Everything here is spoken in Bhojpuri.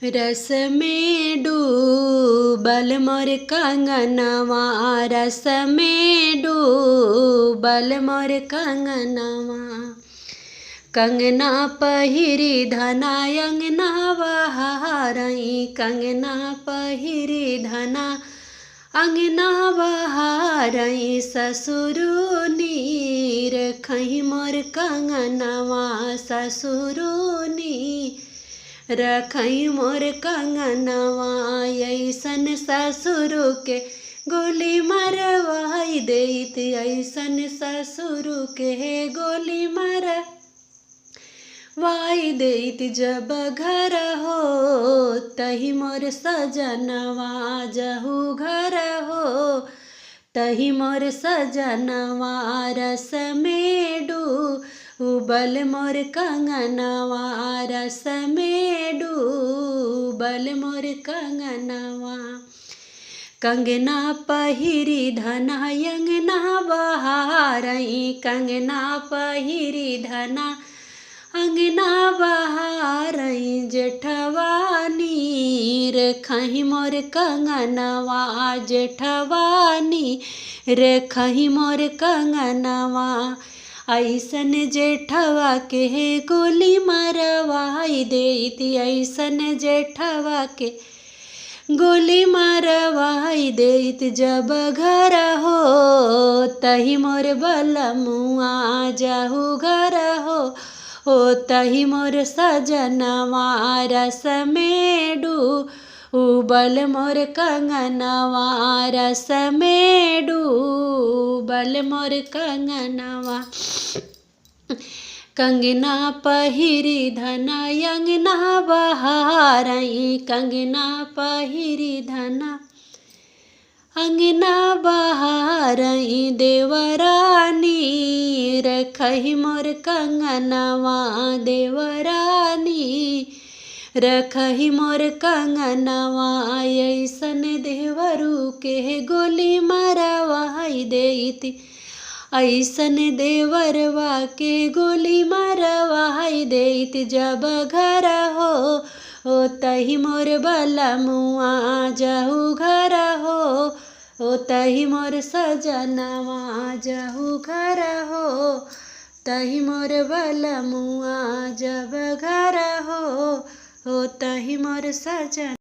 रस में डूबल मोर कंगनवा, रस में डूबल मोर कंगनवा। कंगना पहिरी धना अंगना बहारई, कंगना पहिरी धना अंगना बहारई। ससुरु नीर खही मोर कंगनवा, ससुरु नीर रखई मोर कंगनवा। ऐसन ससुरु के गोली मरवाई देत, ऐसन ससुरु के गोली मरवाई देत। जब घर हो तही मोर सजनवा, जहू घर हो तही मोर सजनवा। रस में डूबल मोर कंगनवा, रस में डूबल मोर कंगनवा। कंगना पहिरी धना अंगना बहारई, कंगना पहिरी धना अंगना बहारई। जेठवा नीर खही मोर कंगनवा, जेठवा नीर खही मोर कंगनवा। ऐसन जेठवा के गोली मरवाई देत, ऐसन जेठवा के गोली मरवाई देत। जब घर हो तही मोर बलमुआ, जाहू घर हो तही मोर सजनवा। रस में डूबल मोर कंगनवा, रस में डूबल मोर कंगनवा। कंगना पहिरी धना अंगना बहारई, कंगना पहिरी धना अंगना बहारई। देवरा नीर खही मोर कंगनवा, देवरा नीर खही मोर कंगनवा। ऐसन देवरू के गोली मरवाई देत, ऐसन देवरवा के गोली मरवाई देत। जब घर हो तही मोर बलमुआ, जहू घर हो तही मोर सजनवा, जहू घर हो तही मोर बलमुआ। जब घर हो तही मोर सजन।